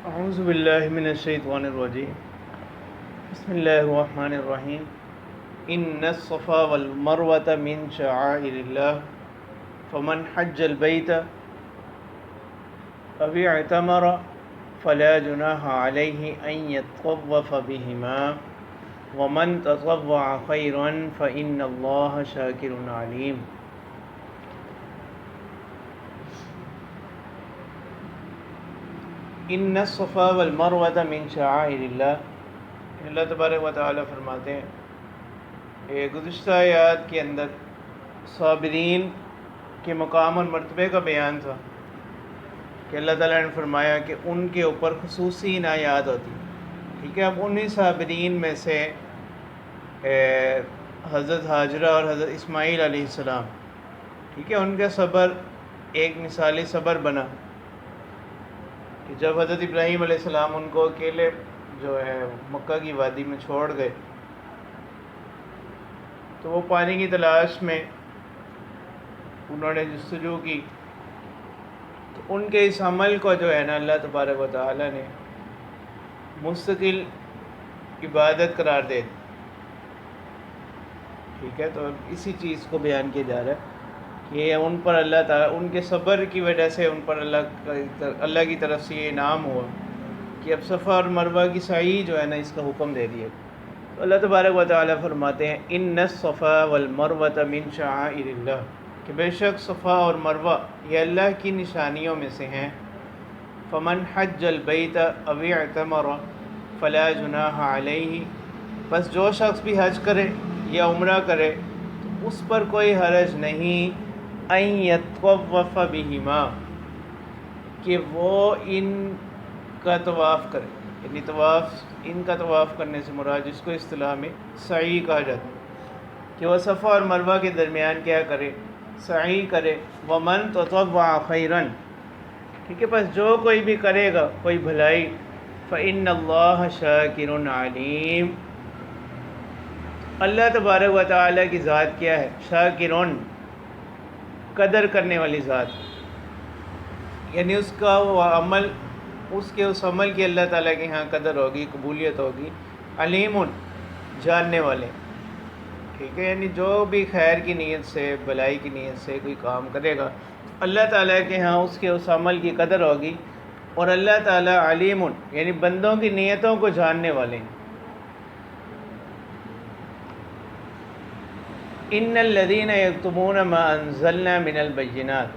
اعوذ باللہ من الشیطان الرجیم بسم اللہ الرحمن الرحیم ان الصفا والمروۃ من شعائر اللہ فمن حج البیت او اعتمر فلا جناح علیہ ان یطوف بہما ومن تطوع خیرا فإن اللہ شاکر علیم۔ ان الصفا والمروۃ من شعائر اللہ، اللہ تبارک و تعالیٰ فرماتے ہیں گزشتہ آیات کے اندر صابرین کے مقام اور مرتبے کا بیان تھا کہ اللہ تعالیٰ نے فرمایا کہ ان کے اوپر خصوصی عنایات ہوتی ہیں۔ ٹھیک ہے، اب انہی صابرین میں سے حضرت حاجرہ اور حضرت اسماعیل علیہ السلام، ٹھیک ہے، ان کا صبر ایک مثالی صبر بنا کہ جب حضرت ابراہیم علیہ السلام ان کو اکیلے جو ہے مکہ کی وادی میں چھوڑ گئے تو وہ پانی کی تلاش میں انہوں نے جستجو کی، تو ان کے اس عمل کو جو ہے نا اللہ تبارک و تعالیٰ نے مستقل عبادت قرار دے دی۔ ٹھیک ہے، تو اسی چیز کو بیان کیا جا رہا ہے کہ ان پر اللہ تعالیٰ ان کے صبر کی وجہ سے ان پر اللہ کی طرف سے یہ انعام ہوا کہ اب صفا اور مروہ کی سعی جو ہے نا اس کا حکم دے دیا۔ تو اللہ تبارک و تعالیٰ فرماتے ہیں ان الصفا والمروۃ من شعائر اللہ، کہ بے شک صفا اور مروہ یہ اللہ کی نشانیوں میں سے ہیں۔ فمن حج البیت او اعتمر فلا جناح علیہ، بس جو شخص بھی حج کرے یا عمرہ کرے تو اس پر کوئی حرج نہیں ان یطوف بہما، کہ وہ ان کا طواف کرے، یعنی ان کا طواف کرنے سے مراد جس کو اصطلاح میں سعی کہا جاتا ہے کہ وہ صفا اور مروہ کے درمیان کیا کرے، سعی کرے۔ ومن تطوع خیرا، ٹھیک ہے، بس جو کوئی بھی کرے گا کوئی بھلائی، فإن اللہ شاکر علیم، اللہ تبارک و تعالیٰ کی ذات کیا ہے، شاکرون، قدر کرنے والی ذات، یعنی اس کا وہ عمل، اس عمل کی اللہ تعالیٰ کے ہاں قدر ہوگی، قبولیت ہوگی۔ علیم، جاننے والے، ٹھیک ہے، یعنی جو بھی خیر کی نیت سے، بھلائی کی نیت سے کوئی کام کرے گا اللہ تعالیٰ کے ہاں اس عمل کی قدر ہوگی، اور اللہ تعالیٰ علیم، یعنی بندوں کی نیتوں کو جاننے والے ہیں۔ ان الذین یکتمون ما انزلنا من البینات،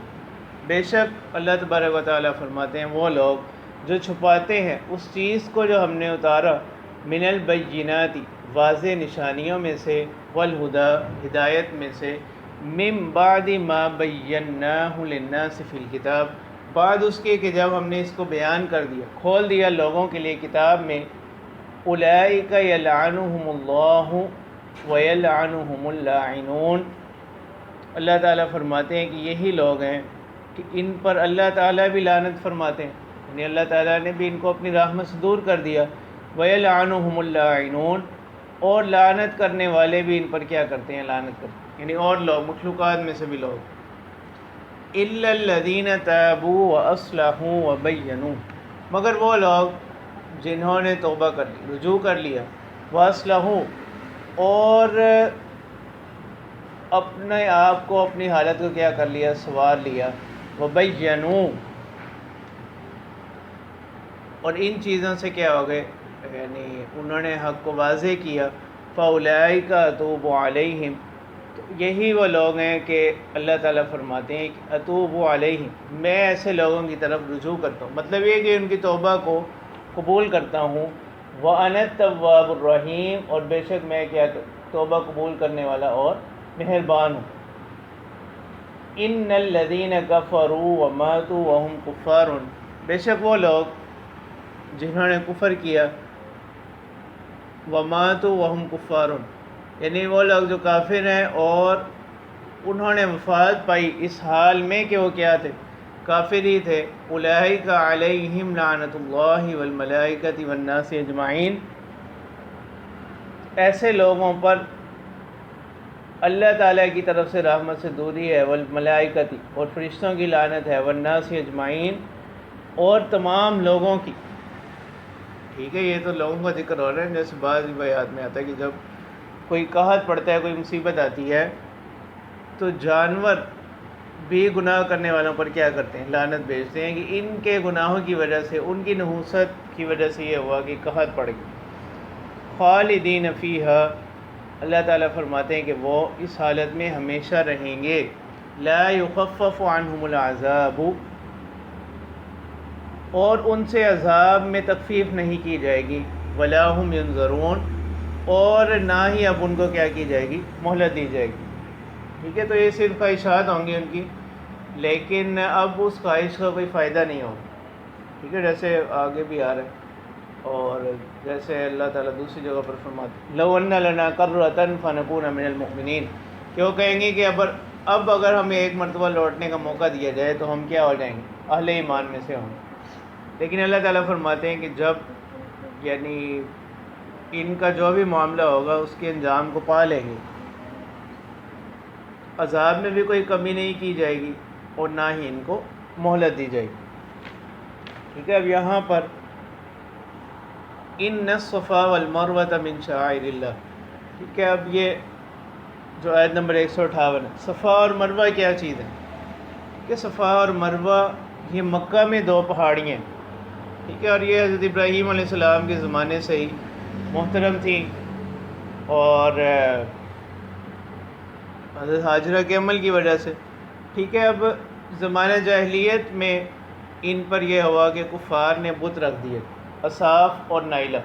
بے شک اللہ تبارک و تعالیٰ فرماتے ہیں وہ لوگ جو چھپاتے ہیں اس چیز کو جو ہم نے اتارا، من البینات، واضح نشانیوں میں سے، والہدی، ہدایت میں سے، من بعد ما بیناہ للناس فی الکتاب، بعد اس کے کہ جب ہم نے اس کو بیان کر دیا، کھول دیا لوگوں کے لیے کتاب میں، اولئک یلعنہم اللہ وَيَلْعَنُهُمُ اللاعنون، اللہ تعالیٰ فرماتے ہیں کہ یہی لوگ ہیں کہ ان پر اللہ تعالیٰ بھی لعنت فرماتے ہیں، یعنی اللہ تعالیٰ نے بھی ان کو اپنی رحمت سے دور کر دیا۔ وَيَلْعَنُهُمُ اللاعنون، اور لعنت کرنے والے بھی ان پر کیا کرتے ہیں، لعنت کرتے ہیں، یعنی اور لوگ، مخلوقات میں سے بھی لوگ۔ إِلَّا الَّذِينَ تَابُوا وَأَصْلَحُوا وَبَيَّنُوا، مگر وہ لوگ جنہوں نے توبہ کر لی، رجوع کر لیا، وَأَصْلَحُوا، اور اپنے آپ کو، اپنی حالت کو کیا کر لیا، سنوار لیا، وَبَيَّنُوا، اور ان چیزوں سے کیا ہو گئے، یعنی انہوں نے حق کو واضح کیا، فَأُولَئِكَ أَتُوبُ عَلَيْهِمْ، تو یہی وہ لوگ ہیں کہ اللہ تعالیٰ فرماتے ہیں کہ أَتُوبُ عَلَيْهِمْ، میں ایسے لوگوں کی طرف رجوع کرتا ہوں، مطلب یہ کہ ان کی توبہ کو قبول کرتا ہوں۔ وَأَنَا التَّوَّابُ الرَّحِيمُ، اور بے شک میں کیا توبہ قبول کرنے والا اور مہربان ہوں۔ إِنَّ الَّذِينَ كَفَرُوا وَمَاتُوا وَهُمْ كُفَّارٌ، بے شک وہ لوگ جنہوں نے کفر کیا، وَمَاتُوا وَهُمْ كُفَّارٌ، یعنی وہ لوگ جو کافر ہیں اور انہوں نے وفات پائی اس حال میں کہ وہ کیا تھے، کافر ہی تھے۔ اولئک علیہم لعنۃ اللہ والملائکۃ والناس اجمعین، ایسے لوگوں پر اللہ تعالیٰ کی طرف سے رحمت سے دوری ہے، والملائکۃ، اور فرشتوں کی لعنت ہے، والناس اجمعین، اور تمام لوگوں کی۔ ٹھیک ہے، یہ تو لوگوں کا ذکر ہو رہا ہے، جیسے بعض بیات میں آتا ہے کہ جب کوئی قحط پڑتا ہے، کوئی مصیبت آتی ہے، تو جانور بھی گناہ کرنے والوں پر کیا کرتے ہیں؟ لعنت بھیجتے ہیں کہ ان کے گناہوں کی وجہ سے، ان کی نحوست کی وجہ سے یہ ہوا کہ قحط پڑ گئی۔ خالدین فیہا، اللہ تعالیٰ فرماتے ہیں کہ وہ اس حالت میں ہمیشہ رہیں گے۔ لا یخفف عنہم العذاب، اور ان سے عذاب میں تخفیف نہیں کی جائے گی، ولا ہم ینظرون، اور نہ ہی اب ان کو کیا کی جائے گی؟ مہلت دی جائے گی۔ ٹھیک ہے، تو یہ صرف خواہشات ہوں گی ان کی، لیکن اب اس خواہش کا کوئی فائدہ نہیں ہوگا۔ ٹھیک ہے، جیسے آگے بھی آ رہا ہے، اور جیسے اللہ تعالیٰ دوسری جگہ پر فرماتے ہیں لو ان لنا کرۃ فنکون من المؤمنین، کہ وہ کہیں گے کہ اب اگر ہمیں ایک مرتبہ لوٹنے کا موقع دیا جائے تو ہم کیا ہو جائیں گے؟ اہل ایمان میں سے ہوں گے۔ لیکن اللہ تعالیٰ فرماتے ہیں کہ جب یعنی ان کا جو بھی معاملہ ہوگا اس کے انجام کو پا لیں گے، عذاب میں بھی کوئی کمی نہیں کی جائے گی اور نہ ہی ان کو مہلت دی جائے گی۔ ٹھیک ہے، اب یہاں پر ان الصفا والمروۃ من شعائر اللہ، ٹھیک ہے، اب یہ جو آیت نمبر 158 ہے، صفا اور مروہ کیا چیز ہے؟ کہ صفا اور مروہ یہ مکہ میں دو پہاڑیاں ہیں، ٹھیک ہے، اور یہ حضرت ابراہیم علیہ السلام کے زمانے سے ہی محترم تھیں، اور حضرت حاجرہ کے عمل کی وجہ سے۔ ٹھیک ہے، اب زمانہ جاہلیت میں ان پر یہ ہوا کہ کفار نے بت رکھ دیے، اصاف اور نائلہ،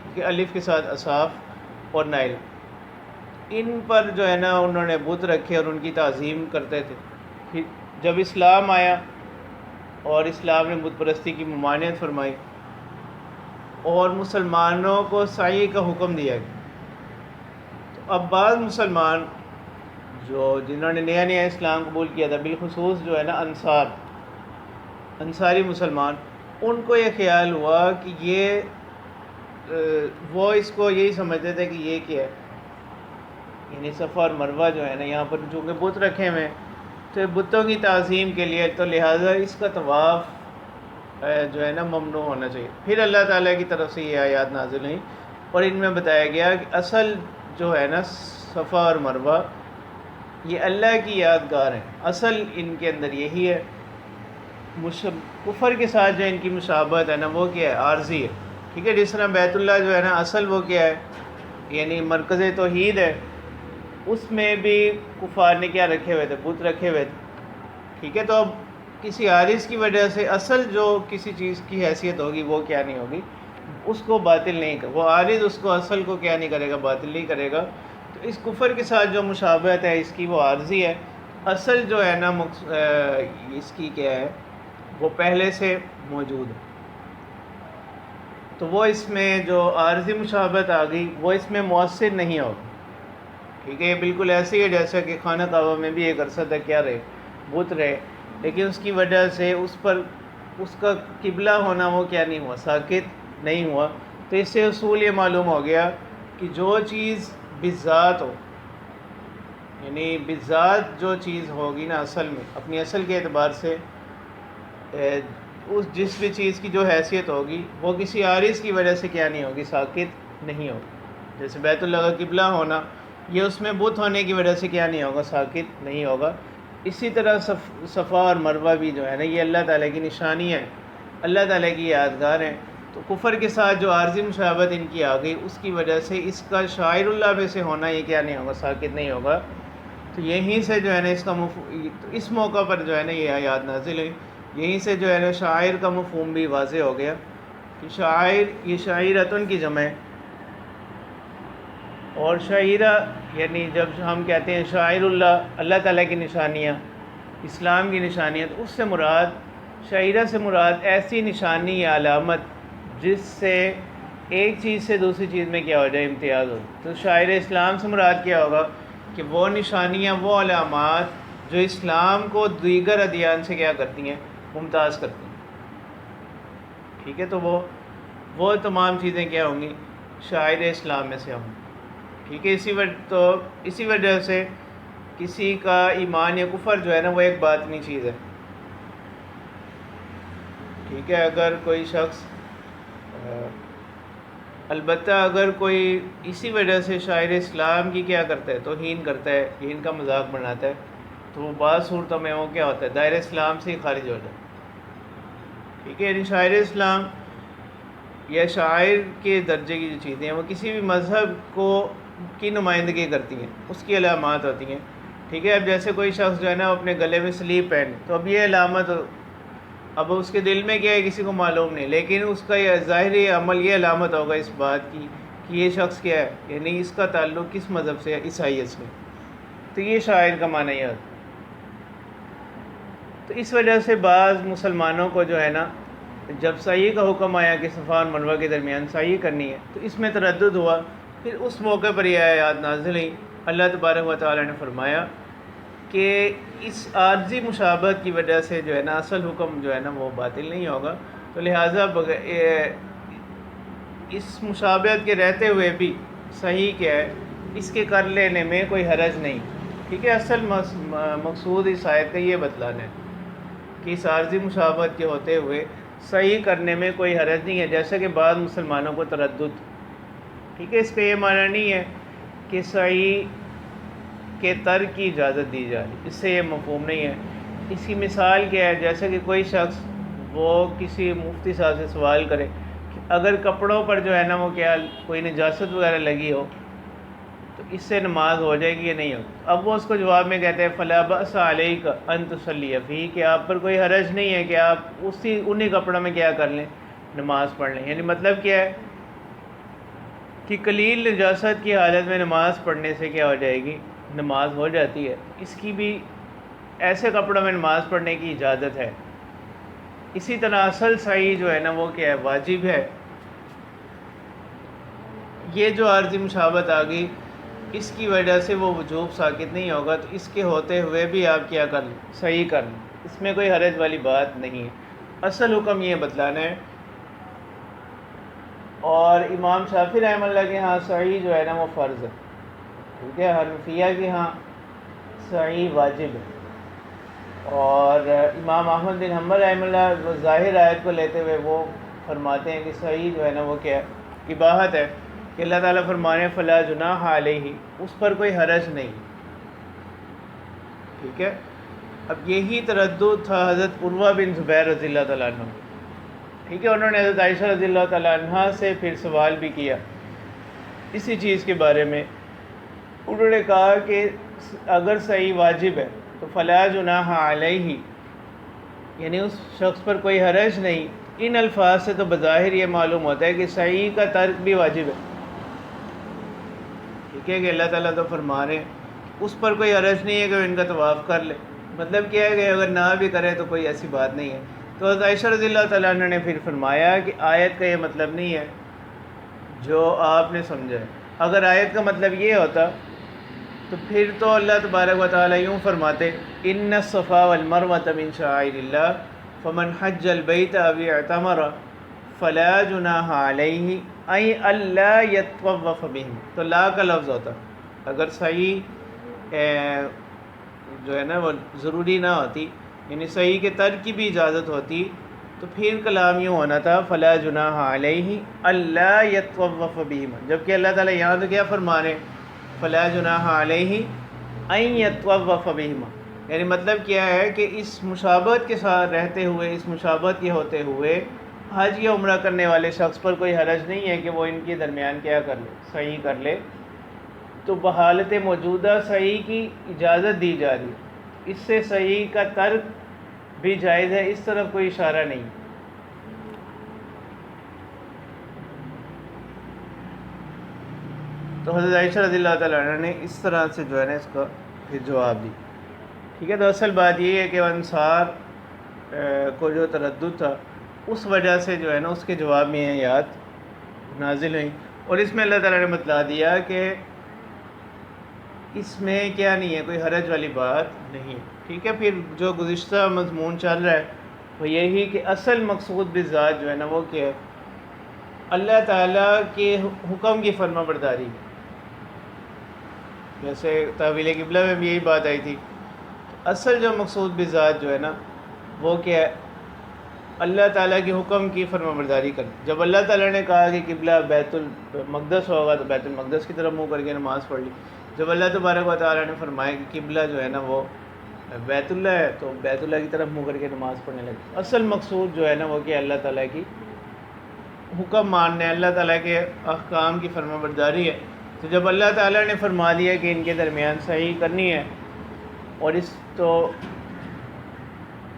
ٹھیک ہے، الف کے ساتھ اصاف اور نائلہ، ان پر جو ہے نا انہوں نے بت رکھے اور ان کی تعظیم کرتے تھے۔ پھر جب اسلام آیا اور اسلام نے بت پرستی کی ممانعت فرمائی اور مسلمانوں کو سعی کا حکم دیا گیا، تو اب بعض مسلمان جنہوں نے نیا نیا اسلام قبول کیا تھا، بالخصوص جو ہے نا انصاری مسلمان، ان کو یہ خیال ہوا کہ وہ اس کو یہی سمجھتے تھے کہ یہ کیا ہے، یعنی صفا اور مروہ جو ہے نا یہاں پر چونکہ بت رکھے ہوئے ہیں تو بتوں کی تعظیم کے لیے، تو لہٰذا اس کا طواف جو ہے نا ممنوع ہونا چاہیے۔ پھر اللہ تعالیٰ کی طرف سے یہ آیات نازل ہوئیں اور ان میں بتایا گیا کہ اصل جو ہے نا صفا اور مروہ یہ اللہ کی یادگار ہیں، اصل ان کے اندر یہی ہے۔ کفر کے ساتھ جو ان کی مشابہت ہے نا وہ کیا ہے؟ عارضی ہے۔ ٹھیک ہے، جس طرح بیت اللہ جو ہے نا اصل وہ کیا ہے؟ یعنی مرکز توحید ہے، اس میں بھی کفار نے کیا رکھے ہوئے تھے؟ بت رکھے ہوئے تھے۔ ٹھیک ہے، تو اب کسی عارض کی وجہ سے اصل جو کسی چیز کی حیثیت ہوگی وہ کیا نہیں ہوگی؟ اس کو باطل نہیں کرے، وہ عارض اس کو اصل کو کیا نہیں کرے گا؟ باطل نہیں کرے گا۔ تو اس کفر کے ساتھ جو مشابہت ہے اس کی وہ عارضی ہے، اصل جو ہے نا اس کی کیا ہے؟ وہ پہلے سے موجود ہے۔ تو وہ اس میں جو عارضی مشابہت آ گئی وہ اس میں مؤثر نہیں ہوگی۔ ٹھیک ہے، یہ بالکل ایسے ہی ہے جیسا کہ خانہ کعبہ میں بھی ایک عرصہ تک کیا رہے؟ بت رہے، لیکن اس کی وجہ سے اس کا قبلہ ہونا وہ کیا نہیں ہوا؟ ساکت نہیں ہوا۔ تو اس سے اصول یہ معلوم ہو گیا کہ جو چیز بالذات ہو، یعنی بالذات جو چیز ہوگی نا اصل میں اپنی اصل کے اعتبار سے جس بھی چیز کی جو حیثیت ہوگی وہ کسی عارض کی وجہ سے کیا نہیں ہوگی؟ ساکت نہیں ہوگی۔ جیسے بیت اللہ کا قبلہ ہونا، یہ اس میں بت ہونے کی وجہ سے کیا نہیں ہوگا؟ ساکت نہیں ہوگا۔ اسی طرح صفا اور مروہ بھی جو ہے نا یہ اللہ تعالیٰ کی نشانی ہے، اللہ تعالیٰ کی یادگار ہیں۔ تو کفر کے ساتھ جو عارضی مشابہت ان کی آ گئی اس کی وجہ سے اس کا شاعر اللہ میں سے ہونا یہ کیا نہیں ہوگا؟ ساکت نہیں ہوگا۔ تو یہیں سے جو ہے نا اس موقع پر جو ہے نا یہ آیات نازل ہوئی، یہیں سے جو ہے نا شاعر کا مفہوم بھی واضح ہو گیا کہ شاعر یہ شاعرتن کی جمع ہے، اور شاعرہ یعنی جب ہم کہتے ہیں شاعر اللہ، اللہ تعالیٰ کی نشانیاں، اسلام کی نشانیاں، تو اس سے مراد شاعرہ سے مراد ایسی نشانی یا علامت جس سے ایک چیز سے دوسری چیز میں کیا ہو جائے؟ امتیاز ہو۔ تو شاعر اسلام سے مراد کیا ہوگا؟ کہ وہ نشانیاں، وہ علامات جو اسلام کو دیگر ادیان سے کیا کرتی ہیں؟ ممتاز کرتی ہیں۔ ٹھیک ہے، تو وہ تمام چیزیں کیا ہوں گی؟ شاعر اسلام میں سے ہوں گی۔ ٹھیک ہے، اسی وجہ سے کسی کا ایمان یا کفر جو ہے نا وہ ایک باطنی چیز ہے۔ ٹھیک ہے، اگر کوئی شخص البتہ اگر کوئی اسی وجہ سے شاعر اسلام کی کیا کرتا ہے توہین کرتا ہے، ان کا مذاق بناتا ہے، تو وہ بعض صورتوں میں وہ کیا ہوتا ہے دائرہ اسلام سے ہی خارج ہو جاتا ہے. ٹھیک ہے، یعنی شاعر اسلام یا شاعر کے درجے کی جو چیزیں ہیں وہ کسی بھی مذہب کی نمائندگی کرتی ہیں، اس کی علامات ہوتی ہیں. ٹھیک ہے، اب جیسے کوئی شخص جو ہے نا اپنے گلے میں سلیپ پہن، تو اب یہ علامت، اب اس کے دل میں کیا ہے کسی کو معلوم نہیں، لیکن اس کا یہ ظاہری عمل یہ علامت ہوگا اس بات کی کہ یہ شخص کیا ہے، یعنی اس کا تعلق کس مذہب سے ہے، عیسائیت سے. تو یہ شاعر کا معنی یہ ہوتا ہے. تو اس وجہ سے بعض مسلمانوں کو جو ہے نا جب سعی کا حکم آیا کہ صفا اور مروہ کے درمیان سعی کرنی ہے تو اس میں تردد ہوا. پھر اس موقع پر یہ آیات نازل ہوئی، اللہ تبارک و تعالی نے فرمایا کہ اس عارضی مشابہت کی وجہ سے جو ہے نا اصل حکم جو ہے نا وہ باطل نہیں ہوگا. تو لہٰذا اس مشابہت کے رہتے ہوئے بھی صحیح کیا ہے، اس کے کر لینے میں کوئی حرج نہیں. ٹھیک ہے، اصل مقصود اس آیت کا یہ بتلانا ہے کہ اس عارضی مشابہت کے ہوتے ہوئے صحیح کرنے میں کوئی حرج نہیں ہے، جیسا کہ بعض مسلمانوں کو تردد. ٹھیک ہے، اس کا یہ معنی نہیں ہے کہ صحیح کے ترک کی اجازت دی جا رہی، اس سے یہ مفہوم نہیں ہے. اس کی مثال کیا ہے، جیسے کہ کوئی شخص وہ کسی مفتی صاحب سے سوال کرے کہ اگر کپڑوں پر جو ہے نا وہ کیا کوئی نجاست وغیرہ لگی ہو تو اس سے نماز ہو جائے گی یا نہیں ہو. اب وہ اس کو جواب میں کہتے ہیں فلا بأس علیک ان تصلی فیہ، کہ آپ پر کوئی حرج نہیں ہے کہ آپ انہی کپڑوں میں کیا کر لیں، نماز پڑھ لیں. یعنی مطلب کیا ہے کہ قلیل نجاست کی حالت میں نماز پڑھنے سے کیا ہو جائے گی، نماز ہو جاتی ہے. اس کی بھی ایسے کپڑوں میں نماز پڑھنے کی اجازت ہے. اسی طرح اصل صحیح جو ہے نا وہ کیا ہے، واجب ہے. یہ جو عارضی مشابہت آ گئی اس کی وجہ سے وہ وجوب ساقط نہیں ہوگا، تو اس کے ہوتے ہوئے بھی آپ کیا کر لیں، صحیح کر لیں، اس میں کوئی حرج والی بات نہیں ہے. اصل حکم یہ بتلانا ہے. اور امام شافعی رحمہ اللہ کے ہاں صحیح جو ہے نا وہ فرض ہے. ٹھیک ہے، حنفیہ کے ہاں صحیح واجب ہے. اور امام احمد بن حنبل رحمہ اللہ وہ ظاہر آیت کو لیتے ہوئے وہ فرماتے ہیں کہ صحیح جو ہے نا وہ کیا اباحت ہے، کہ اللہ تعالیٰ فرمانے فلا جناح علیہ، اس پر کوئی حرج نہیں. ٹھیک ہے، اب یہی تردد تھا حضرت عروہ بن زبیر رضی اللہ تعالیٰ عنہ. ٹھیک ہے، انہوں نے حضرت عائشہ رضی اللہ تعالیٰ عنہ سے پھر سوال بھی کیا اسی چیز کے بارے میں. انہوں نے کہا کہ اگر صحیح واجب ہے تو فلا جناح علیہ، یعنی اس شخص پر کوئی حرج نہیں. ان الفاظ سے تو بظاہر یہ معلوم ہوتا ہے کہ صحیح کا ترک بھی واجب ہے. ٹھیک ہے، کہ اللہ تعالیٰ تو فرما رہے ہیں اس پر کوئی حرج نہیں ہے کہ وہ ان کا طواف کر لے. مطلب کیا ہے کہ اگر نہ بھی کرے تو کوئی ایسی بات نہیں ہے. تو حضرت عائشہ رضی اللہ تعالیٰ عنہ نے پھر فرمایا کہ آیت کا یہ مطلب نہیں ہے جو آپ نے سمجھا ہے. اگر آیت کا مطلب یہ ہوتا تو پھر تو اللہ تبارک و تعالیٰ یوں فرماتے ان الصفا والمروۃ من شعائر اللہ فمن حج البیت او اعتمر فلا جناح علیہ ان الا یطوف بہم. تو لا کا لفظ ہوتا، اگر صحیح جو ہے نا وہ ضروری نہ ہوتی، یعنی صحیح کے ترک کی بھی اجازت ہوتی، تو پھر کلام یوں ہونا تھا فلا جناح علیہ الا یطوف بہم. جبکہ اللہ تعالیٰ یہاں تو کیا فرما رہے فلا جناح علیہ ان یطوف بہم. یعنی مطلب کیا ہے کہ اس مشابہت کے ساتھ رہتے ہوئے، اس مشابہت کے ہوتے ہوئے حج یا عمرہ کرنے والے شخص پر کوئی حرج نہیں ہے کہ وہ ان کے درمیان کیا کر لے، صحیح کر لے. تو بحالت موجودہ صحیح کی اجازت دی جا رہی ہے، اس سے صحیح کا ترک بھی جائز ہے، اس طرف کوئی اشارہ نہیں. تو حضرت عائشہ رضی اللہ تعالیٰ عنہ نے اس طرح سے جو ہے نا اس کا پھر جواب دی. ٹھیک ہے، تو اصل بات یہ ہے کہ انصار کو جو تردد تھا اس وجہ سے جو ہے نا اس کے جواب میں یہ آیات نازل ہوئیں. اور اس میں اللہ تعالیٰ نے بتلا دیا کہ اس میں کیا نہیں ہے، کوئی حرج والی بات نہیں ہے. ٹھیک ہے، پھر جو گزشتہ مضمون چل رہا ہے وہ یہی کہ اصل مقصود بالذات جو ہے نا وہ کیا ہے، اللہ تعالیٰ کے حکم کی فرما برداری. جیسے تحویل قبلہ میں بھی یہی بات آئی تھی. اصل جو مقصود بالذات جو ہے نا وہ کیا ہے، اللہ تعالیٰ کے حکم کی فرما برداری کریں. جب اللہ تعالیٰ نے کہا کہ قبلہ بیت المقدس ہوگا تو بیت المقدس کی طرف منہ کر کے نماز پڑھ لی. جب اللہ تبارک و تعالیٰ نے فرمایا کہ قبلہ جو ہے نا وہ بیت اللہ ہے تو بیت اللہ کی طرف منہ کر کے نماز پڑھنے لگے. اصل مقصود جو ہے نا وہ کہ اللہ تعالیٰ کی حکم ماننے، اللہ تعالیٰ کے احکام کی فرما برداری ہے. تو جب اللہ تعالیٰ نے فرما دیا کہ ان کے درمیان صحیح کرنی ہے، اور اس تو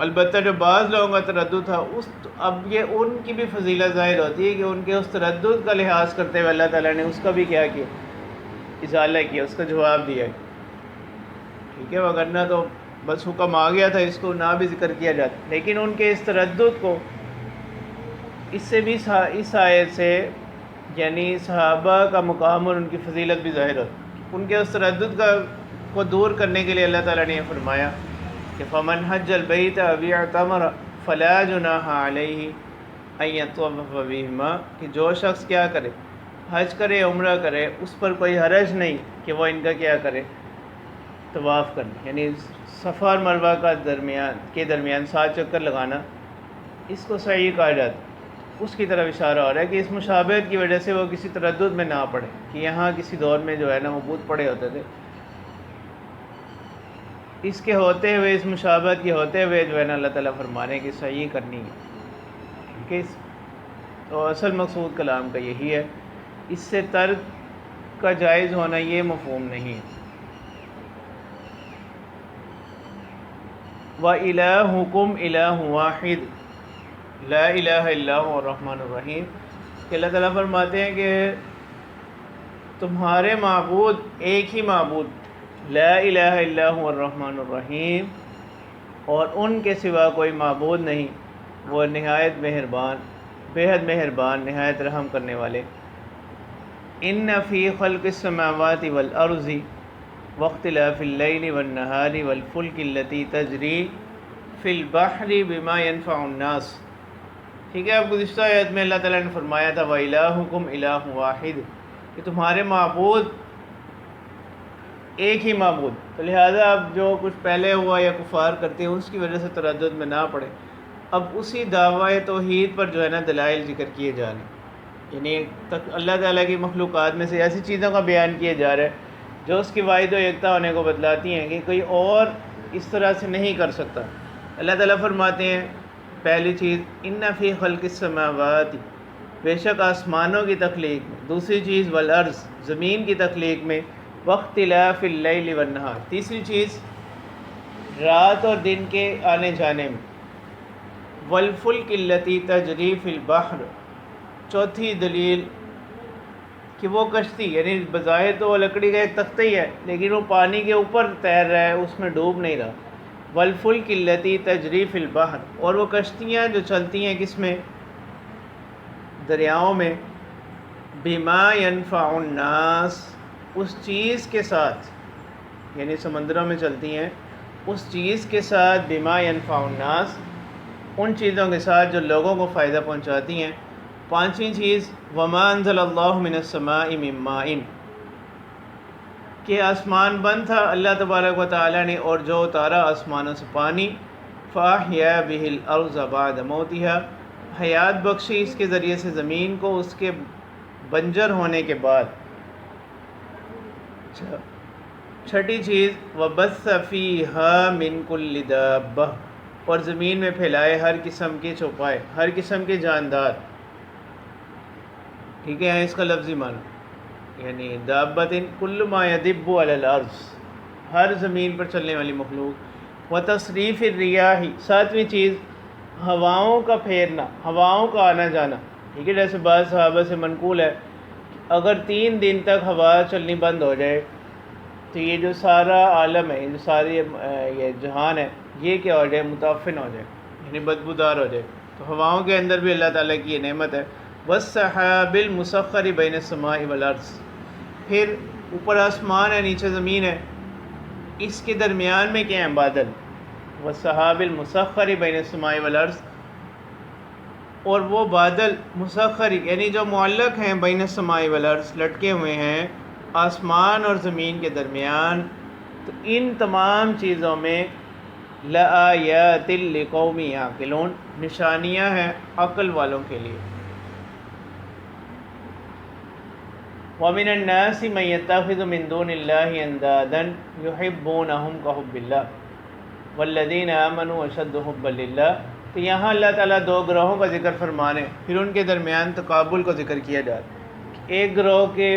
البتہ جو بعض لوگوں کا تردد تھا اب یہ ان کی بھی فضیلت ظاہر ہوتی ہے کہ ان کے اس تردد کا لحاظ کرتے ہوئے اللہ تعالیٰ نے اس کا بھی کیا کیا، ازالہ کیا، اس کا جواب دیا. ٹھیک ہے، وگرنہ تو بس حکم آ گیا تھا، اس کو نہ بھی ذکر کیا جاتا. لیکن ان کے اس تردد کو اس سے بھی اس آیت سے یعنی صحابہ کا مقام اور ان کی فضیلت بھی ظاہر ہوتی. ان کے اس تردد کو دور کرنے کے لیے اللہ تعالیٰ نے یہ فرمایا کہ فمن حج البیت او اعتمر فلا جناح علیہ ان یطوف بہما، کہ جو شخص کیا کرے، حج کرے، عمرہ کرے، اس پر کوئی حرج نہیں کہ وہ ان کا کیا کرے، طواف کرنا، یعنی صفا اور مروہ کا درمیان 7 چکر لگانا، اس کو سعی کہا جاتا ہے. اس کی طرف اشارہ ہو رہا ہے کہ اس مشابہت کی وجہ سے وہ کسی تردد میں نہ پڑے کہ یہاں کسی دور میں جو ہے نا وہ بت پڑے ہوتے تھے، اس کے ہوتے ہوئے، اس مشابہت کے ہوتے ہوئے جو ہے نا اللہ تعالیٰ فرما رہے ہیں کہ صحیح کرنی ہے. ٹھیک ہے، تو اصل مقصود کلام کا یہی ہے، اس سے ترک کا جائز ہونا یہ مفہوم نہیں ہے. وَإِلَٰهُكُمْ إِلَٰهٌ وَاحِدٌ لا الہ الا هو الرحمن الرحیم، کہ اللہ تعالیٰ فرماتے ہیں کہ تمہارے معبود ایک ہی معبود، لا الہ الا هو الرحمن الرحیم، اور ان کے سوا کوئی معبود نہیں، وہ نہایت مہربان، بے حد مہربان، نہایت رحم کرنے والے. ان فی خلق السماوات والارض واختلاف اللیل والنہار والفلک التی تجری فی البحر بما ينفع الناس. ٹھیک ہے، اب گزشتہ آیت میں اللہ تعالیٰ نے فرمایا تھا وَإِلَٰهُكُمْ إِلَٰهٌ وَاحِدٌ، کہ تمہارے معبود ایک ہی معبود. تو لہٰذا اب جو کچھ پہلے ہوا یا کفار کرتے ہیں اس کی وجہ سے تردد میں نہ پڑے. اب اسی دعوی توحید پر جو ہے نا دلائل ذکر کیے جا رہے ہیں، یعنی اللہ تعالیٰ کی مخلوقات میں سے ایسی چیزوں کا بیان کیا جا رہا ہے جو اس کی واحد و یکتا ہونے کو بتلاتی ہیں کہ کوئی اور اس طرح سے نہیں کر سکتا. اللہ تعالیٰ فرماتے ہیں پہلی چیز ان فی خلق السماوات، بے شک آسمانوں کی تخلیق میں. دوسری چیز والارض، زمین کی تخلیق میں. واختلاف اللیل والنہار، تیسری چیز رات اور دن کے آنے جانے میں. والفلک التی تجری فی البحر، چوتھی دلیل کہ وہ کشتی، یعنی بظاہر تو وہ لکڑی کا ایک تختہ ہی ہے لیکن وہ پانی کے اوپر تیر رہا ہے، اس میں ڈوب نہیں رہا. والفلک التی تجری فی البحر، اور وہ کشتیاں جو چلتی ہیں کس میں، دریاؤں میں. بما ينفع الناس، اس چیز کے ساتھ، یعنی سمندروں میں چلتی ہیں اس چیز کے ساتھ. بما ينفع الناس، ان چیزوں کے ساتھ جو لوگوں کو فائدہ پہنچاتی ہیں. پانچویں چیز وما انزل اللہ من السماء من ماء، کہ آسمان بند تھا اللہ تبارک و تعالیٰ نے اور جو اتارا آسمانوں سے پانی. فاحیا بہ الارض بعد موتها، حیات بخشی اس کے ذریعے سے زمین کو اس کے بنجر ہونے کے بعد. چھٹی چیز وبث فیہا من کل دابہ، اور زمین میں پھیلائے ہر قسم کے چوپائے، ہر قسم کے جاندار. ٹھیک ہے، اس کا لفظی معنی یعنی دابۃ کل ما یدب علی الارض، ہر زمین پر چلنے والی مخلوق. وتصریف الریاح، ساتویں چیز ہواؤں کا پھیرنا، ہواؤں کا آنا جانا. ٹھیک ہے، جیسے بعض صحابہ سے منقول ہے اگر 3 دن تک ہوا چلنی بند ہو جائے تو یہ جو سارا عالم ہے، جو ساری یہ جہان ہے، یہ کیا ہو جائے، متعفن ہو جائے، یعنی بدبودار ہو جائے. تو ہواؤں کے اندر بھی اللہ تعالیٰ کی یہ نعمت ہے. والسحاب المسخر بین السماء والارض، پھر اوپر آسمان ہے نیچے زمین ہے، اس کے درمیان میں کیا ہیں، بادل. والسحاب المسخر بین السماء والارض، اور وہ بادل مسخر یعنی جو معلق ہیں بین السماء والارض، لٹکے ہوئے ہیں آسمان اور زمین کے درمیان. تو ان تمام چیزوں میں لآیات لقوم یعقلون، نشانیاں ہیں عقل والوں کے لیے۔ وَمِنَ النَّاسِ مَن يَتَّخِذُ مِن دُونِ اللَّهِ أَندَادًا يُحِبُّونَهُمْ كَحُبِّ اللَّهِ وَالَّذِينَ آمَنُوا أَشَدُّ حُبًّا لِلَّهِ۔ تو یہاں اللہ تعالیٰ دو گروہوں کا ذکر فرمانے، پھر ان کے درمیان تقابل کو ذکر کیا جاتا، ایک گروہ کے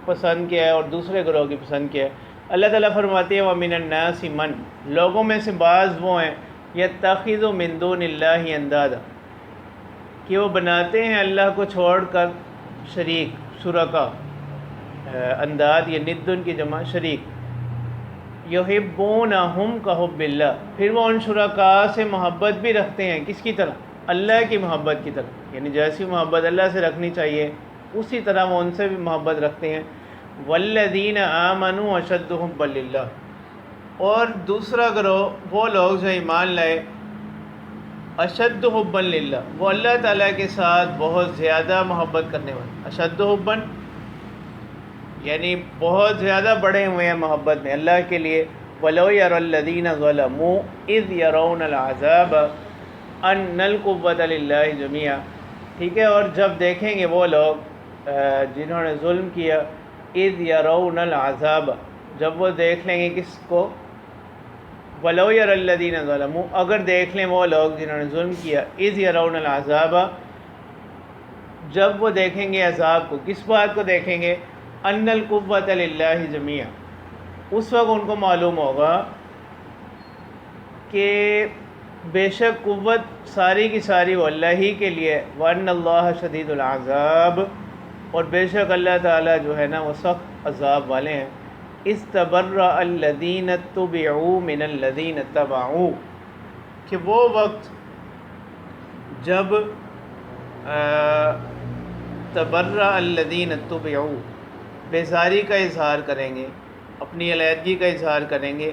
پسند کیا ہے اور دوسرے گروہ کی پسند کیا ہے۔ اللہ تعالیٰ فرماتے ہیں وَمِنَ النَّاسِ مَن، لوگوں میں سے بعض وہ ہیں، يَتَّخِذُ مِن دُونِ اللَّهِ أَندَادًا، کہ وہ بناتے ہیں اللہ کو چھوڑ کر شریک، شرکا، انداد یا ندن کی جمع شریک۔ یحبونہم کحب اللہ، پھر وہ ان شرکاء سے محبت بھی رکھتے ہیں، کس کی طرح؟ اللہ کی محبت کی طرح، یعنی جیسی محبت اللہ سے رکھنی چاہیے اسی طرح وہ ان سے بھی محبت رکھتے ہیں۔ والذین آمنوا اشد حبا للہ، اور دوسرا گروہ وہ لوگ جو ایمان لائے، اشد حبا للہ، وہ اللہ تعالیٰ کے ساتھ بہت زیادہ محبت کرنے والے۔ اشد حبا یعنی بہت زیادہ بڑے ہوئے ہیں محبت میں اللہ کے لیے۔ وَلَوْ يَرَى الَّذِينَ ظَلَمُوا إِذْ يَرَوْنَ الْعَذَابَ أَنَّ الْقُوَّةَ لِلَّهِ جَمِيعًا، ٹھیک ہے، اور جب دیکھیں گے وہ لوگ جنہوں نے ظلم کیا، إِذْ يَرَوْنَ الْعَذَابَ، جب وہ دیکھ لیں گے کس کو؟ وَلَوْ يَرَى الَّذِينَ ظَلَمُوا، اگر دیکھ لیں وہ لوگ جنہوں نے ظلم کیا، إِذْ يَرَوْنَ الْعَذَابَ، جب وہ دیکھیں گے عذاب کو، کس بات کو دیکھیں گے؟ ان القوۃ للہ جميعا، اس وقت ان کو معلوم ہوگا کہ بے شک قوت ساری کی ساری وہ اللہ ہی کے لیے، وان اللہ شدید العذاب، اور بے شک اللہ تعالیٰ جو ہے نا وہ سخت عذاب والے ہیں۔ استبرأ الذین اتبعوا من الذین اتبعوا، کہ وہ وقت جب تبرأ الذین اتبعوا، بیزاری کا اظہار کریں گے، اپنی علیحدگی کا اظہار کریں گے،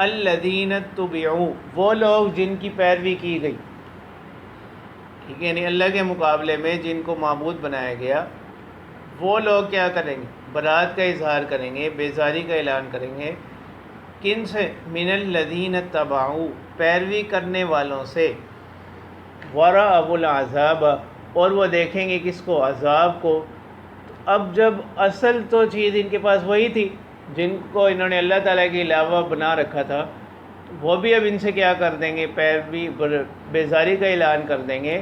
الذین اتبعوا، وہ لوگ جن کی پیروی کی گئی، ٹھیک ہے، یعنی اللہ کے مقابلے میں جن کو معبود بنایا گیا، وہ لوگ کیا کریں گے؟ برات کا اظہار کریں گے، بیزاری کا اعلان کریں گے، کن سے؟ من الذین اتبعوا، پیروی کرنے والوں سے، ورأوا العذاب، اور وہ دیکھیں گے کس کو؟ عذاب کو۔ اب جب اصل تو چیز ان کے پاس وہی تھی جن کو انہوں نے اللہ تعالیٰ کے علاوہ بنا رکھا تھا، وہ بھی اب ان سے کیا کر دیں گے؟ پیروی بیزاری کا اعلان کر دیں گے۔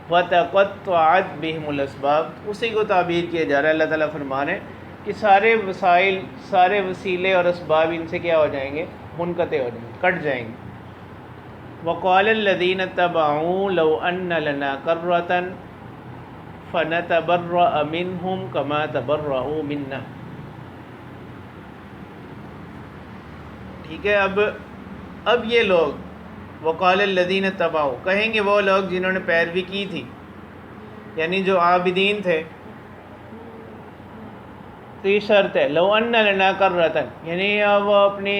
وَتَقَطَّعَتْ بِهِمُ الْأَسْبَابُ، اسی کو تعبیر کیا جا رہا ہے، اللہ تعالیٰ فرما رہے ہیں کہ سارے وسائل، سارے وسیلے اور اسباب ان سے کیا ہو جائیں گے؟ منقطع ہو جائیں گے، کٹ جائیں گے۔ وَقَالَ الَّذِينَ اتَّبَعُوا لَوْ أَنَّ لَنَا كَرَّةً فَنَتَبَرَّأَ مِنْهُمْ كَمَا تَبَرَّؤُوا مِنَّا، ٹھیک ہے، اب یہ لوگ وقال الذین اتبعوا، کہیں گے وہ لوگ جنہوں نے پیروی کی تھی، یعنی جو عابدین تھے، تو یہ شرط ہے لو ان لنا کرۃ، یعنی اب وہ اپنی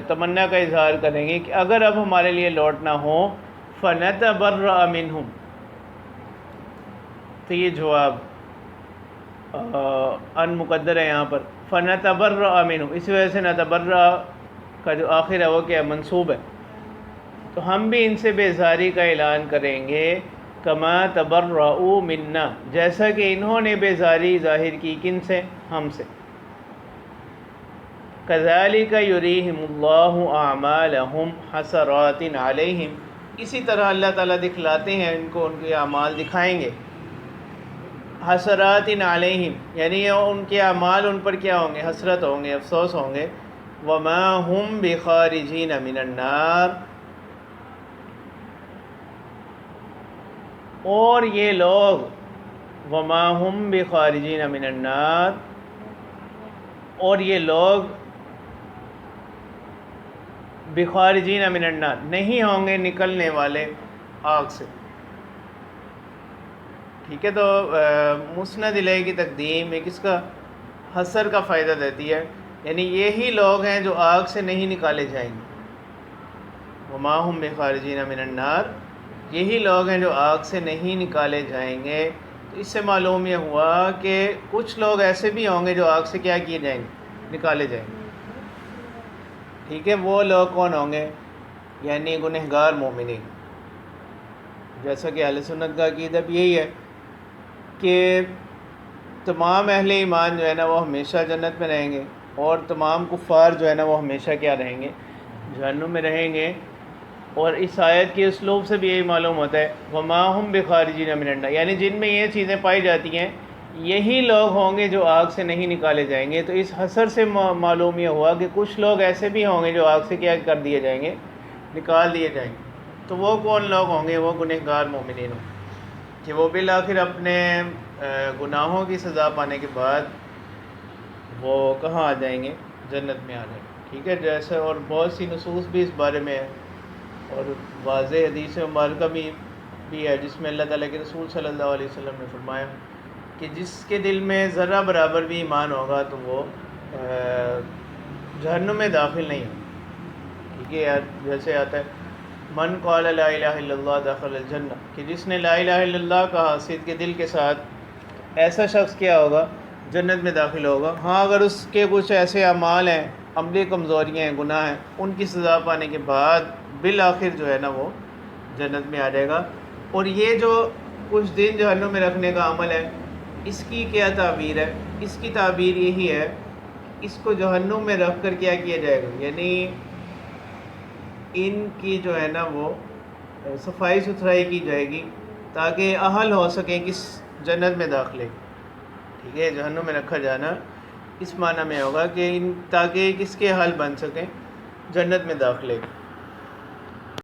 تمنا کا اظہار کریں گے کہ اگر اب ہمارے لیے لوٹنا ہو، فنتبرأ منہم، تو یہ جواب ان مقدر ہے یہاں پر، فنتبرأ منہم، اسی وجہ سے نتبرأ کا جو آخر ہے وہ کیا منصوب ہے، تو ہم بھی ان سے بیزاری کا اعلان کریں گے، کما تبرؤوا منا، جیسا کہ انہوں نے بیزاری ظاہر کی، کن سے؟ ہم سے۔ کذالک یریہم اللہ اعمالہم حسرات علیہم، اسی طرح اللہ تعالیٰ دکھلاتے ہیں ان کو، ان کے اعمال دکھائیں گے، حسرات علیہم، یعنی ان کے اعمال ان پر کیا ہوں گے؟ حسرت ہوں گے، افسوس ہوں گے۔ وما ہم بخارجین من النار، اور یہ لوگ وما ہم بخارجین من النار، اور یہ لوگ بخارجین من النار، نہیں ہوں گے نکلنے والے آگ سے، ٹھیک ہے۔ تو مسند الیہ کی تقدیم ایک اس کا حسر کا فائدہ دیتی ہے، یعنی یہی لوگ ہیں جو آگ سے نہیں نکالے جائیں گے، وما ہم بخارجین من النار، یہی لوگ ہیں جو آگ سے نہیں نکالے جائیں گے۔ تو اس سے معلوم یہ ہوا کہ کچھ لوگ ایسے بھی ہوں گے جو آگ سے کیا کیے جائیں گے؟ نکالے جائیں گے، ٹھیک ہے۔ وہ لوگ کون ہوں گے؟ یعنی گنہگار مومنین. جیسا کہ اہل سنت کا عقیدہ بھی یہی ہے کہ تمام اہل ایمان جو ہے نا وہ ہمیشہ جنت میں رہیں گے، اور تمام کفار جو ہے نا وہ ہمیشہ کیا رہیں گے؟ جہنم میں رہیں گے. اور اس آیت کے اسلوب سے بھی یہی معلوم ہوتا ہے وما ہم بخارجین من النار، یعنی جن میں یہ چیزیں پائی جاتی ہیں یہی لوگ ہوں گے جو آگ سے نہیں نکالے جائیں گے. تو اس حسر سے معلوم یہ ہوا کہ کچھ لوگ ایسے بھی ہوں گے جو آگ سے کیا کر دیے جائیں گے؟ نکال دیے جائیں گے. تو وہ کون لوگ ہوں گے؟ وہ گنہگار مومنین ہوں کہ وہ بالآخر اپنے گناہوں کی سزا پانے کے بعد وہ کہاں آ جائیں گے؟ جنت میں آ جائیں گے. ٹھیک ہے. جیسے اور بہت سی نصوص بھی اس بارے میں ہے، اور واضح حدیث مبارکہ بھی ہے جس میں اللہ تعالیٰ کے رسول صلی اللہ علیہ وسلم نے فرمایا کہ جس کے دل میں ذرہ برابر بھی ایمان ہوگا تو وہ جہنم میں داخل نہیں ہوگا. ٹھیک ہے. جیسے آتا ہے من قال لا الہ الا اللہ دخل الجنہ، کہ جس نے لا الہ الا اللہ کہا صدق کے دل کے ساتھ، ایسا شخص کیا ہوگا؟ جنت میں داخل ہوگا. ہاں اگر اس کے کچھ ایسے اعمال ہیں، عملی کمزوریاں ہیں، گناہ ہیں، ان کی سزا پانے کے بعد بالآخر جو ہے نا وہ جنت میں آ جائے گا. اور یہ جو کچھ دن جہنم میں رکھنے کا عمل ہے، اس کی کیا تعبیر ہے؟ اس کی تعبیر یہی ہے اس کو جہنم میں رکھ کر کیا کیا جائے گا، یعنی ان کی جو ہے نا وہ صفائی ستھرائی کی جائے گی تاکہ اہل ہو سکیں کس جنت میں داخلے. ٹھیک ہے. جہنم میں رکھا جانا اس معنی میں ہوگا کہ تاکہ کس کے حل بن سکیں؟ جنت میں داخلے.